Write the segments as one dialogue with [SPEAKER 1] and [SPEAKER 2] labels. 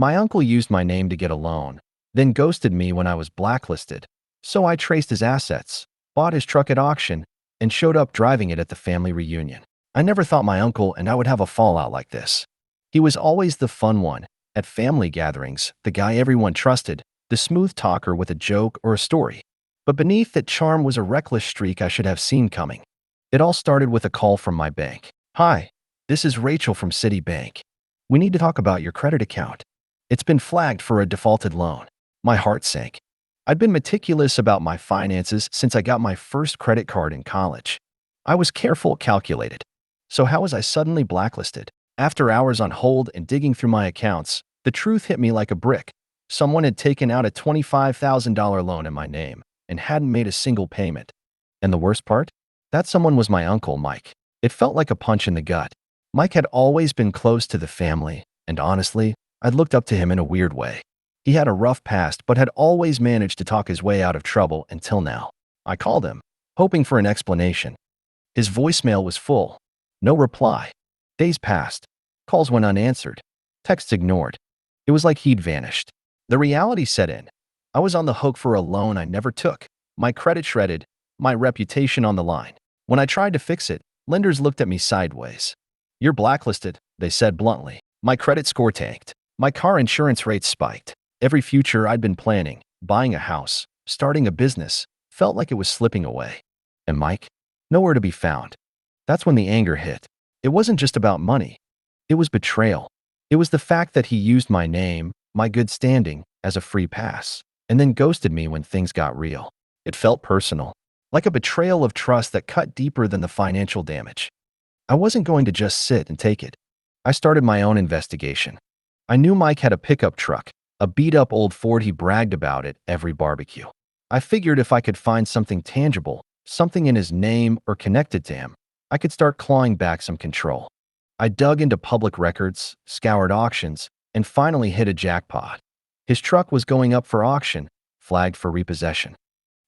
[SPEAKER 1] My uncle used my name to get a loan, then ghosted me when I was blacklisted. So I traced his assets, bought his truck at auction, and showed up driving it at the family reunion. I never thought my uncle and I would have a fallout like this. He was always the fun one at family gatherings, the guy everyone trusted, the smooth talker with a joke or a story. But beneath that charm was a reckless streak I should have seen coming. It all started with a call from my bank. "Hi, this is Rachel from Citibank. We need to talk about your credit account. It's been flagged for a defaulted loan." My heart sank. I'd been meticulous about my finances since I got my first credit card in college. I was careful, calculated. So how was I suddenly blacklisted? After hours on hold and digging through my accounts, the truth hit me like a brick. Someone had taken out a $25,000 loan in my name and hadn't made a single payment. And the worst part? That someone was my uncle, Mike. It felt like a punch in the gut. Mike had always been close to the family, and honestly, I'd looked up to him in a weird way. He had a rough past but had always managed to talk his way out of trouble until now. I called him, hoping for an explanation. His voicemail was full. No reply. Days passed. Calls went unanswered. Texts ignored. It was like he'd vanished. The reality set in. I was on the hook for a loan I never took. My credit shredded, my reputation on the line. When I tried to fix it, lenders looked at me sideways. "You're blacklisted," they said bluntly. My credit score tanked. My car insurance rates spiked. Every future I'd been planning, buying a house, starting a business, felt like it was slipping away. And Mike? Nowhere to be found. That's when the anger hit. It wasn't just about money. It was betrayal. It was the fact that he used my name, my good standing, as a free pass, and then ghosted me when things got real. It felt personal, like a betrayal of trust that cut deeper than the financial damage. I wasn't going to just sit and take it. I started my own investigation. I knew Mike had a pickup truck, a beat-up old Ford he bragged about at every barbecue. I figured if I could find something tangible, something in his name or connected to him, I could start clawing back some control. I dug into public records, scoured auctions, and finally hit a jackpot. His truck was going up for auction, flagged for repossession.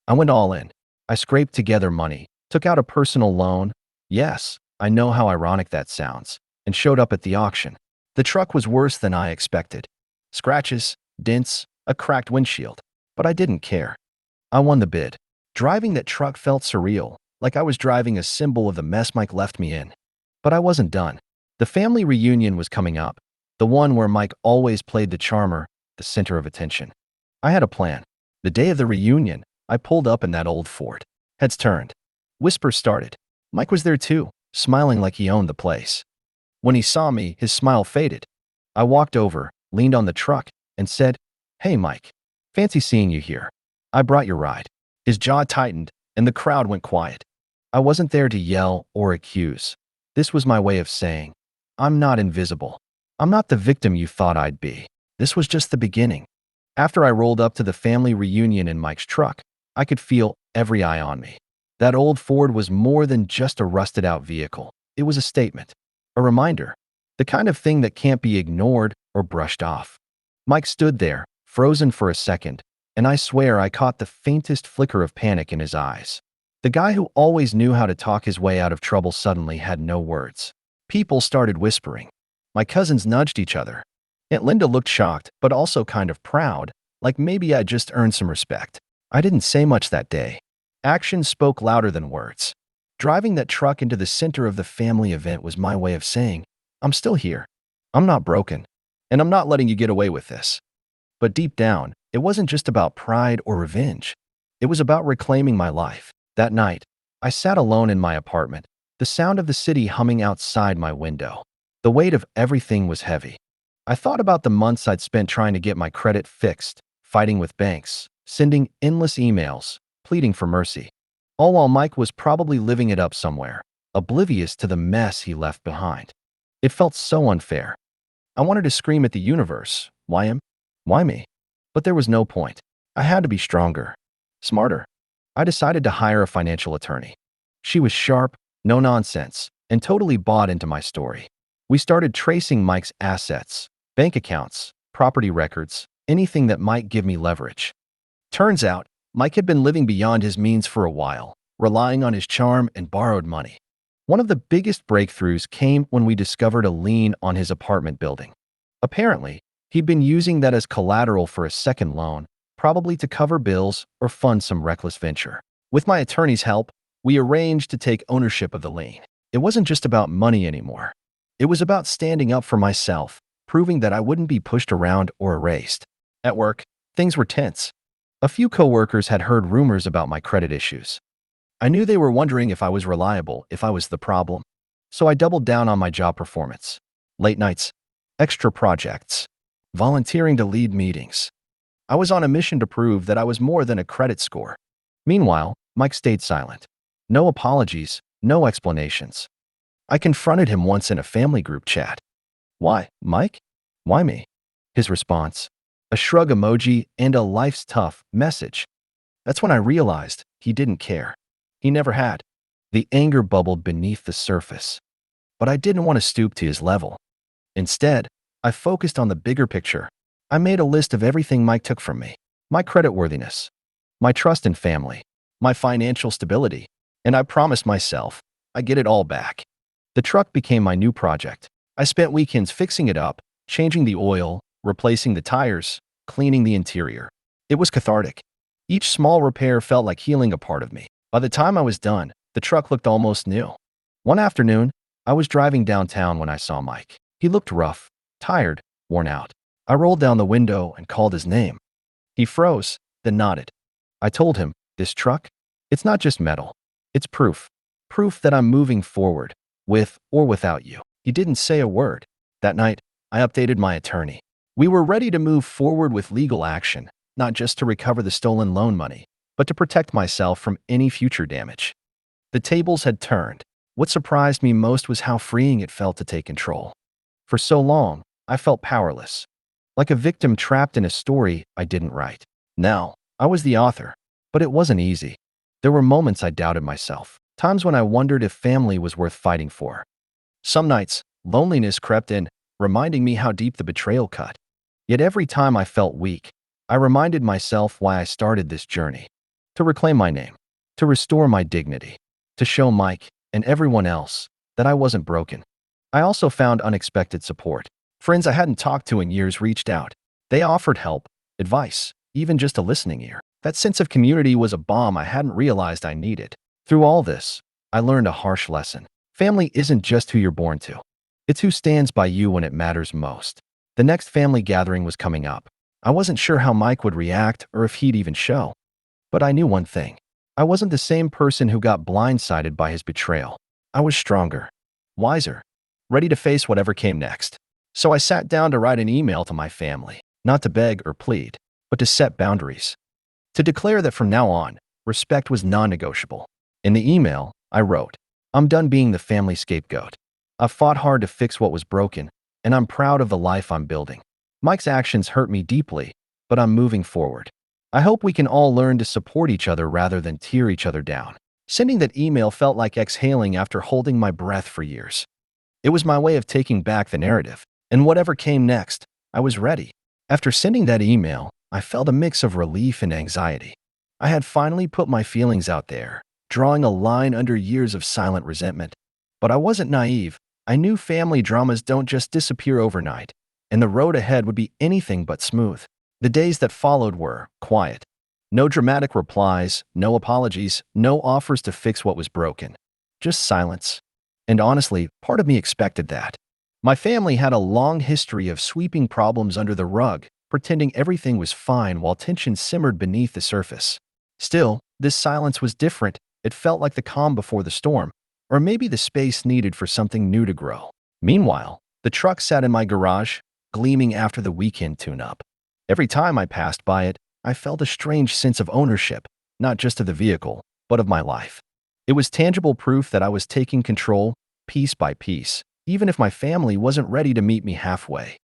[SPEAKER 1] I went all in. I scraped together money, took out a personal loan. Yes, I know how ironic that sounds, and showed up at the auction. The truck was worse than I expected. Scratches, dents, a cracked windshield. But I didn't care. I won the bid. Driving that truck felt surreal, like I was driving a symbol of the mess Mike left me in. But I wasn't done. The family reunion was coming up, the one where Mike always played the charmer, the center of attention. I had a plan. The day of the reunion, I pulled up in that old Ford. Heads turned. Whispers started. Mike was there too, smiling like he owned the place. When he saw me, his smile faded. I walked over, leaned on the truck, and said, "Hey, Mike. Fancy seeing you here. I brought your ride." His jaw tightened, and the crowd went quiet. I wasn't there to yell or accuse. This was my way of saying, I'm not invisible. I'm not the victim you thought I'd be. This was just the beginning. After I rolled up to the family reunion in Mike's truck, I could feel every eye on me. That old Ford was more than just a rusted-out vehicle. It was a statement, a reminder, the kind of thing that can't be ignored or brushed off. Mike stood there, frozen for a second, and I swear I caught the faintest flicker of panic in his eyes. The guy who always knew how to talk his way out of trouble suddenly had no words. People started whispering. My cousins nudged each other. Aunt Linda looked shocked, but also kind of proud, like maybe I'd just earned some respect. I didn't say much that day. Actions spoke louder than words. Driving that truck into the center of the family event was my way of saying, I'm still here. I'm not broken. And I'm not letting you get away with this. But deep down, it wasn't just about pride or revenge. It was about reclaiming my life. That night, I sat alone in my apartment, the sound of the city humming outside my window. The weight of everything was heavy. I thought about the months I'd spent trying to get my credit fixed, fighting with banks, sending endless emails, pleading for mercy. All while Mike was probably living it up somewhere, oblivious to the mess he left behind. It felt so unfair. I wanted to scream at the universe, why him? Why me? But there was no point. I had to be stronger, smarter. I decided to hire a financial attorney. She was sharp, no nonsense, and totally bought into my story. We started tracing Mike's assets, bank accounts, property records, anything that might give me leverage. Turns out, Mike had been living beyond his means for a while, relying on his charm and borrowed money. One of the biggest breakthroughs came when we discovered a lien on his apartment building. Apparently, He'd been using that as collateral for a second loan, probably to cover bills or fund some reckless venture. With my attorney's help, we arranged to take ownership of the lien. It wasn't just about money anymore. It was about standing up for myself, proving that I wouldn't be pushed around or erased. At work, things were tense. A few coworkers had heard rumors about my credit issues. I knew they were wondering if I was reliable, if I was the problem. So I doubled down on my job performance. Late nights, extra projects, volunteering to lead meetings. I was on a mission to prove that I was more than a credit score. Meanwhile, Mike stayed silent. No apologies, no explanations. I confronted him once in a family group chat. "Why, Mike? Why me?" His response, a shrug emoji and a "life's tough" message. That's when I realized he didn't care. He never had. The anger bubbled beneath the surface. But I didn't want to stoop to his level. Instead, I focused on the bigger picture. I made a list of everything Mike took from me: my creditworthiness, my trust in family, my financial stability, and I promised myself I'd get it all back. The truck became my new project. I spent weekends fixing it up, changing the oil, replacing the tires, cleaning the interior. It was cathartic. Each small repair felt like healing a part of me. By the time I was done, the truck looked almost new. One afternoon, I was driving downtown when I saw Mike. He looked rough, tired, worn out. I rolled down the window and called his name. He froze, then nodded. I told him, "This truck? It's not just metal. It's proof. Proof that I'm moving forward, with or without you." He didn't say a word. That night, I updated my attorney. We were ready to move forward with legal action, not just to recover the stolen loan money, but to protect myself from any future damage. The tables had turned. What surprised me most was how freeing it felt to take control. For so long, I felt powerless, like a victim trapped in a story I didn't write. Now, I was the author, but it wasn't easy. There were moments I doubted myself, times when I wondered if family was worth fighting for. Some nights, loneliness crept in, reminding me how deep the betrayal cut. Yet every time I felt weak, I reminded myself why I started this journey: to reclaim my name, to restore my dignity, to show Mike and everyone else that I wasn't broken. I also found unexpected support. Friends I hadn't talked to in years reached out. They offered help, advice, even just a listening ear. That sense of community was a balm I hadn't realized I needed. Through all this, I learned a harsh lesson. Family isn't just who you're born to. It's who stands by you when it matters most. The next family gathering was coming up. I wasn't sure how Mike would react or if he'd even show. But I knew one thing. I wasn't the same person who got blindsided by his betrayal. I was stronger, wiser, ready to face whatever came next. So I sat down to write an email to my family, not to beg or plead, but to set boundaries. To declare that from now on, respect was non-negotiable. In the email, I wrote, "I'm done being the family scapegoat. I've fought hard to fix what was broken, and I'm proud of the life I'm building. Mike's actions hurt me deeply, but I'm moving forward. I hope we can all learn to support each other rather than tear each other down." Sending that email felt like exhaling after holding my breath for years. It was my way of taking back the narrative, and whatever came next, I was ready. After sending that email, I felt a mix of relief and anxiety. I had finally put my feelings out there, drawing a line under years of silent resentment. But I wasn't naive. I knew family dramas don't just disappear overnight, and the road ahead would be anything but smooth. The days that followed were quiet. No dramatic replies, no apologies, no offers to fix what was broken. Just silence. And honestly, part of me expected that. My family had a long history of sweeping problems under the rug, pretending everything was fine while tension simmered beneath the surface. Still, this silence was different. It felt like the calm before the storm, or maybe the space needed for something new to grow. Meanwhile, the truck sat in my garage, gleaming after the weekend tune-up. Every time I passed by it, I felt a strange sense of ownership, not just of the vehicle, but of my life. It was tangible proof that I was taking control, piece by piece, even if my family wasn't ready to meet me halfway.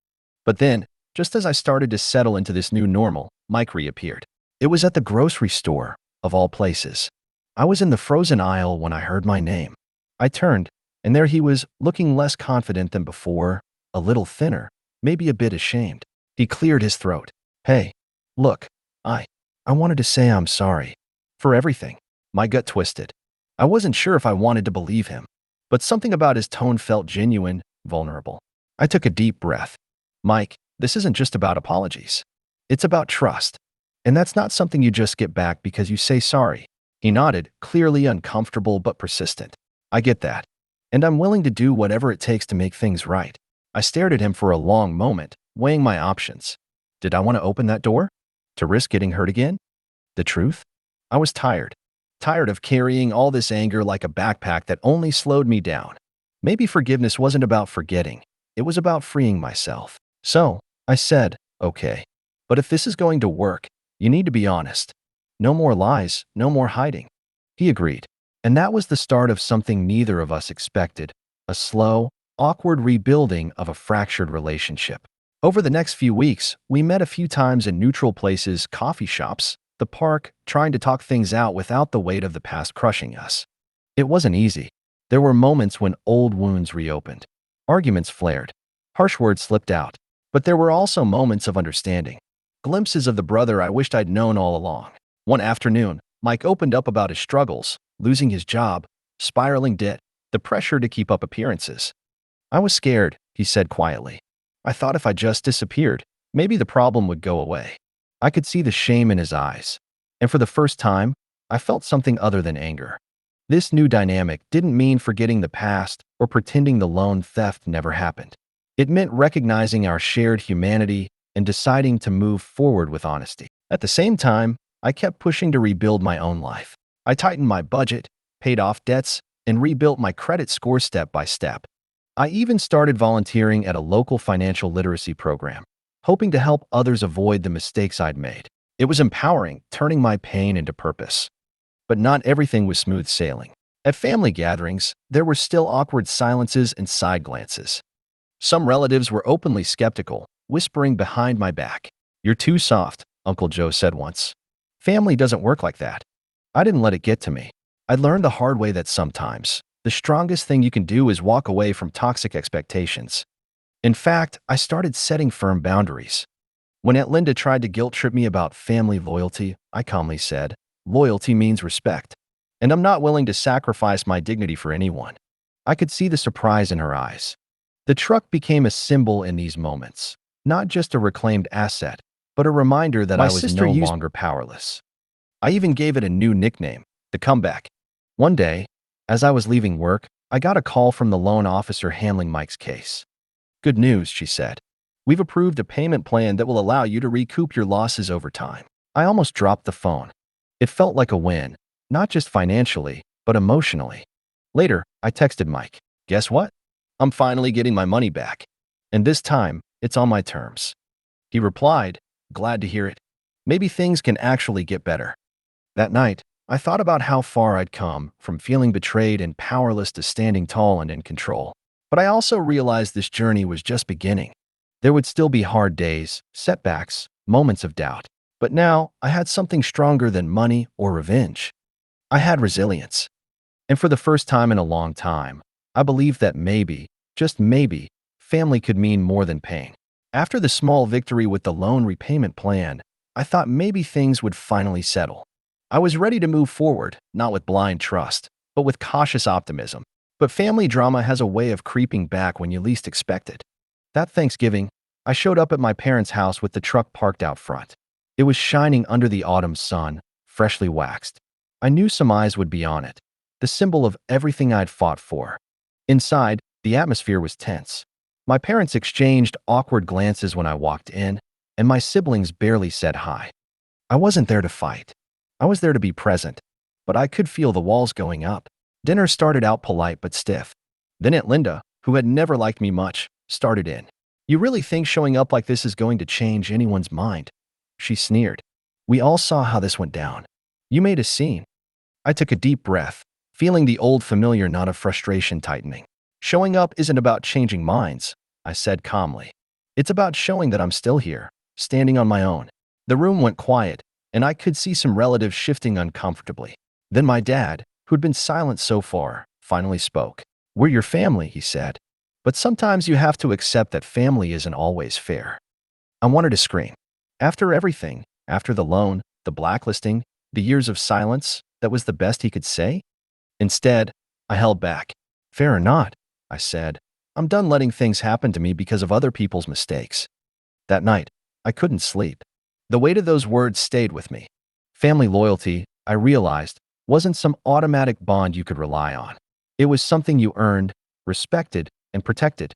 [SPEAKER 1] But then, just as I started to settle into this new normal, Mike reappeared. It was at the grocery store, of all places. I was in the frozen aisle when I heard my name. I turned, and there he was, looking less confident than before, a little thinner, maybe a bit ashamed. He cleared his throat. "Hey, look, I wanted to say I'm sorry. For everything." My gut twisted. I wasn't sure if I wanted to believe him, but something about his tone felt genuine, vulnerable. I took a deep breath. "Mike, this isn't just about apologies. It's about trust. And that's not something you just get back because you say sorry. He nodded, clearly uncomfortable but persistent. I get that. And I'm willing to do whatever it takes to make things right. I stared at him for a long moment, weighing my options. Did I want to open that door? To risk getting hurt again? The truth? I was tired. Tired of carrying all this anger like a backpack that only slowed me down. Maybe forgiveness wasn't about forgetting. It was about freeing myself. So, I said, okay. But if this is going to work, you need to be honest. No more lies, no more hiding. He agreed. And that was the start of something neither of us expected, a slow, awkward rebuilding of a fractured relationship. Over the next few weeks, we met a few times in neutral places, coffee shops, the park, trying to talk things out without the weight of the past crushing us. It wasn't easy. There were moments when old wounds reopened. Arguments flared. Harsh words slipped out. But there were also moments of understanding. Glimpses of the brother I wished I'd known all along. One afternoon, Mike opened up about his struggles, losing his job, spiraling debt, the pressure to keep up appearances. I was scared, he said quietly. I thought if I just disappeared, maybe the problem would go away. I could see the shame in his eyes. And for the first time, I felt something other than anger. This new dynamic didn't mean forgetting the past or pretending the loan theft never happened. It meant recognizing our shared humanity and deciding to move forward with honesty. At the same time, I kept pushing to rebuild my own life. I tightened my budget, paid off debts, and rebuilt my credit score step by step. I even started volunteering at a local financial literacy program, hoping to help others avoid the mistakes I'd made. It was empowering, turning my pain into purpose. But not everything was smooth sailing. At family gatherings, there were still awkward silences and side glances. Some relatives were openly skeptical, whispering behind my back. "You're too soft," Uncle Joe said once. "Family doesn't work like that." I didn't let it get to me. I learned the hard way that sometimes the strongest thing you can do is walk away from toxic expectations. In fact, I started setting firm boundaries. When Aunt Linda tried to guilt-trip me about family loyalty, I calmly said, "Loyalty means respect, and I'm not willing to sacrifice my dignity for anyone." I could see the surprise in her eyes. The truck became a symbol in these moments, not just a reclaimed asset, but a reminder that I was no longer powerless. I even gave it a new nickname, the Comeback. One day, as I was leaving work, I got a call from the loan officer handling Mike's case. "Good news," she said. "We've approved a payment plan that will allow you to recoup your losses over time." I almost dropped the phone. It felt like a win, not just financially, but emotionally. Later, I texted Mike, "Guess what? I'm finally getting my money back. And this time, it's on my terms." He replied, "Glad to hear it. Maybe things can actually get better." That night, I thought about how far I'd come, from feeling betrayed and powerless to standing tall and in control. But I also realized this journey was just beginning. There would still be hard days, setbacks, moments of doubt. But now, I had something stronger than money or revenge. I had resilience. And for the first time in a long time, I believed that maybe, just maybe, family could mean more than pain. After the small victory with the loan repayment plan, I thought maybe things would finally settle. I was ready to move forward, not with blind trust, but with cautious optimism. But family drama has a way of creeping back when you least expect it. That Thanksgiving, I showed up at my parents' house with the truck parked out front. It was shining under the autumn sun, freshly waxed. I knew some eyes would be on it, the symbol of everything I'd fought for. Inside, the atmosphere was tense. My parents exchanged awkward glances when I walked in, and my siblings barely said hi. I wasn't there to fight. I was there to be present, but I could feel the walls going up. Dinner started out polite but stiff. Then Aunt Linda, who had never liked me much, started in. "You really think showing up like this is going to change anyone's mind?" She sneered. "We all saw how this went down. You made a scene." I took a deep breath, feeling the old familiar knot of frustration tightening. "Showing up isn't about changing minds," I said calmly. "It's about showing that I'm still here, standing on my own." The room went quiet, and I could see some relatives shifting uncomfortably. Then my dad, who'd been silent so far, finally spoke. "We're your family," he said. "But sometimes you have to accept that family isn't always fair." I wanted to scream. After everything, after the loan, the blacklisting, the years of silence, that was the best he could say? Instead, I held back. "Fair or not," I said, "I'm done letting things happen to me because of other people's mistakes." That night, I couldn't sleep. The weight of those words stayed with me. Family loyalty, I realized, wasn't some automatic bond you could rely on. It was something you earned, respected, and protected.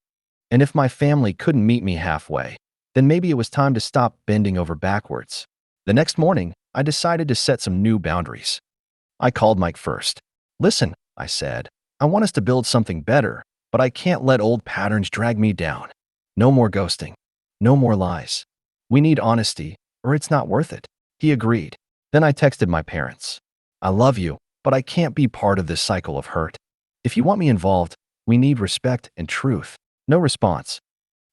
[SPEAKER 1] And if my family couldn't meet me halfway, then maybe it was time to stop bending over backwards. The next morning, I decided to set some new boundaries. I called Mike first. "Listen," I said, "I want us to build something better, but I can't let old patterns drag me down. No more ghosting. No more lies. We need honesty, or it's not worth it." He agreed. Then I texted my parents. "I love you, but I can't be part of this cycle of hurt. If you want me involved, we need respect and truth." No response.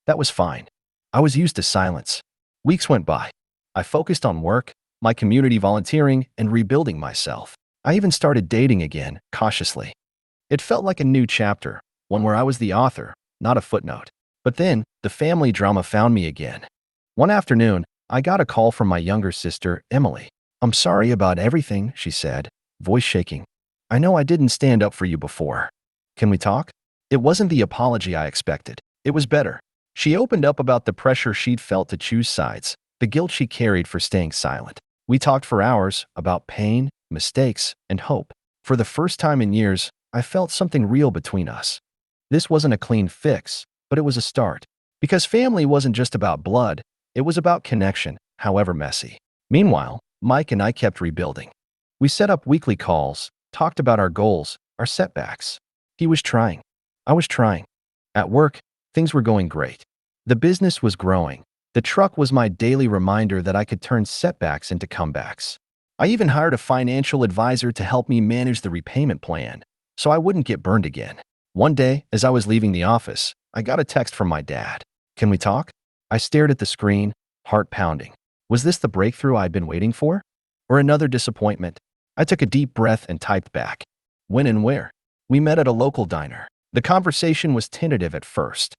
[SPEAKER 1] That was fine. I was used to silence. Weeks went by. I focused on work, my community volunteering, and rebuilding myself. I even started dating again, cautiously. It felt like a new chapter, one where I was the author, not a footnote. But then, the family drama found me again. One afternoon, I got a call from my younger sister, Emily. "I'm sorry about everything," she said, voice shaking. "I know I didn't stand up for you before. Can we talk?" It wasn't the apology I expected. It was better. She opened up about the pressure she'd felt to choose sides, the guilt she carried for staying silent. We talked for hours about pain, mistakes, and hope. For the first time in years, I felt something real between us. This wasn't a clean fix, but it was a start. Because family wasn't just about blood, it was about connection, however messy. Meanwhile, Mike and I kept rebuilding. We set up weekly calls, talked about our goals, our setbacks. He was trying. I was trying. At work, things were going great. The business was growing. The truck was my daily reminder that I could turn setbacks into comebacks. I even hired a financial advisor to help me manage the repayment plan, so I wouldn't get burned again. One day, as I was leaving the office, I got a text from my dad. "Can we talk?" I stared at the screen, heart pounding. Was this the breakthrough I'd been waiting for? Or another disappointment? I took a deep breath and typed back. "When and where?" We met at a local diner. The conversation was tentative at first.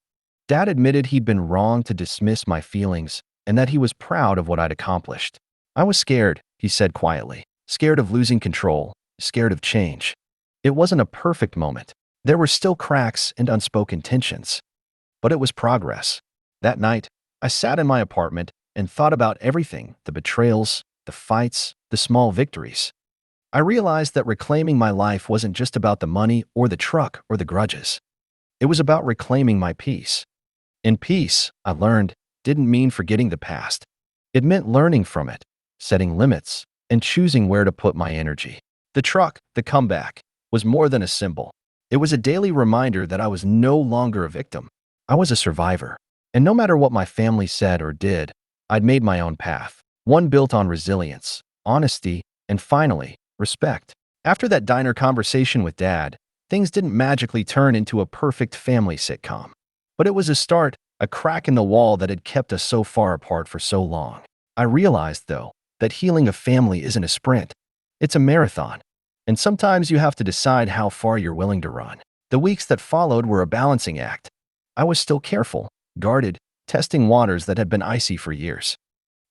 [SPEAKER 1] Dad admitted he'd been wrong to dismiss my feelings and that he was proud of what I'd accomplished. "I was scared," he said quietly. "Scared of losing control, scared of change." It wasn't a perfect moment. There were still cracks and unspoken tensions. But it was progress. That night, I sat in my apartment and thought about everything, the betrayals, the fights, the small victories. I realized that reclaiming my life wasn't just about the money or the truck or the grudges. It was about reclaiming my peace. And peace, I learned, didn't mean forgetting the past. It meant learning from it, setting limits, and choosing where to put my energy. The truck, the comeback, was more than a symbol. It was a daily reminder that I was no longer a victim. I was a survivor. And no matter what my family said or did, I'd made my own path. One built on resilience, honesty, and finally, respect. After that diner conversation with Dad, things didn't magically turn into a perfect family sitcom. But it was a start, a crack in the wall that had kept us so far apart for so long. I realized, though, that healing a family isn't a sprint. It's a marathon. And sometimes you have to decide how far you're willing to run. The weeks that followed were a balancing act. I was still careful, guarded, testing waters that had been icy for years.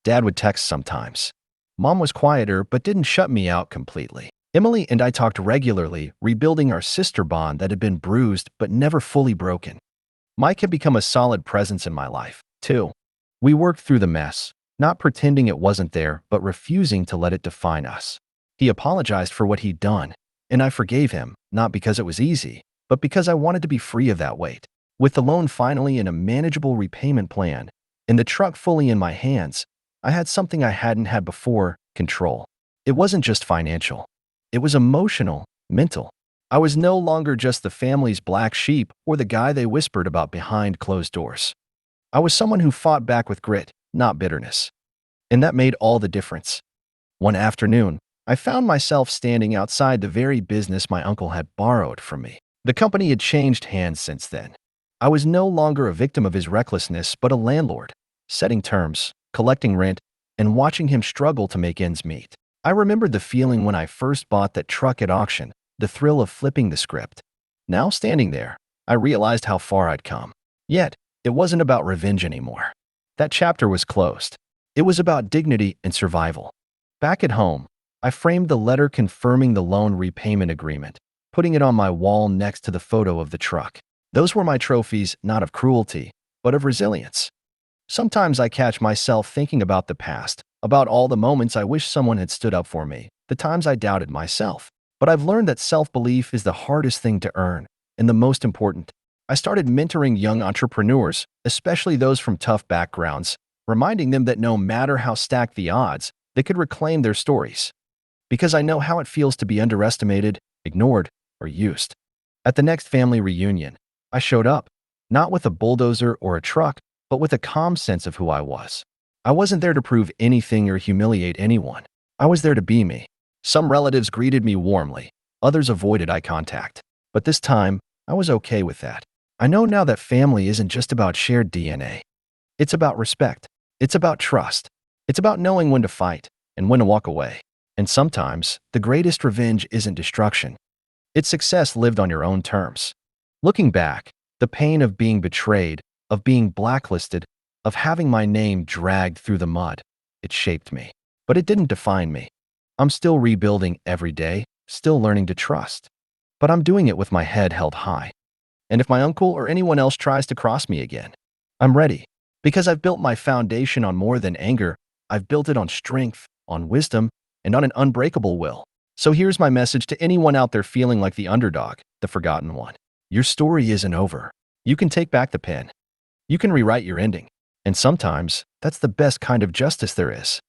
[SPEAKER 1] Dad would text sometimes. Mom was quieter but didn't shut me out completely. Emily and I talked regularly, rebuilding our sister bond that had been bruised but never fully broken. Mike had become a solid presence in my life, too. We worked through the mess, not pretending it wasn't there, but refusing to let it define us. He apologized for what he'd done, and I forgave him, not because it was easy, but because I wanted to be free of that weight. With the loan finally in a manageable repayment plan, and the truck fully in my hands, I had something I hadn't had before: control. It wasn't just financial. It was emotional, mental. I was no longer just the family's black sheep or the guy they whispered about behind closed doors. I was someone who fought back with grit, not bitterness. And that made all the difference. One afternoon, I found myself standing outside the very business my uncle had borrowed from me. The company had changed hands since then. I was no longer a victim of his recklessness, but a landlord, setting terms, collecting rent, and watching him struggle to make ends meet. I remembered the feeling when I first bought that truck at auction, the thrill of flipping the script. Now standing there, I realized how far I'd come. Yet, it wasn't about revenge anymore. That chapter was closed. It was about dignity and survival. Back at home, I framed the letter confirming the loan repayment agreement, putting it on my wall next to the photo of the truck. Those were my trophies, not of cruelty, but of resilience. Sometimes I catch myself thinking about the past, about all the moments I wish someone had stood up for me, the times I doubted myself. But I've learned that self-belief is the hardest thing to earn, and the most important. I started mentoring young entrepreneurs, especially those from tough backgrounds, reminding them that no matter how stacked the odds, they could reclaim their stories. Because I know how it feels to be underestimated, ignored, or used. At the next family reunion, I showed up, not with a bulldozer or a truck, but with a calm sense of who I was. I wasn't there to prove anything or humiliate anyone. I was there to be me. Some relatives greeted me warmly, others avoided eye contact. But this time, I was okay with that. I know now that family isn't just about shared DNA. It's about respect. It's about trust. It's about knowing when to fight and when to walk away. And sometimes, the greatest revenge isn't destruction. It's success lived on your own terms. Looking back, the pain of being betrayed, of being blacklisted, of having my name dragged through the mud, it shaped me. But it didn't define me. I'm still rebuilding every day, still learning to trust. But I'm doing it with my head held high. And if my uncle or anyone else tries to cross me again, I'm ready. Because I've built my foundation on more than anger. I've built it on strength, on wisdom, and on an unbreakable will. So here's my message to anyone out there feeling like the underdog, the forgotten one. Your story isn't over. You can take back the pen. You can rewrite your ending. And sometimes, that's the best kind of justice there is.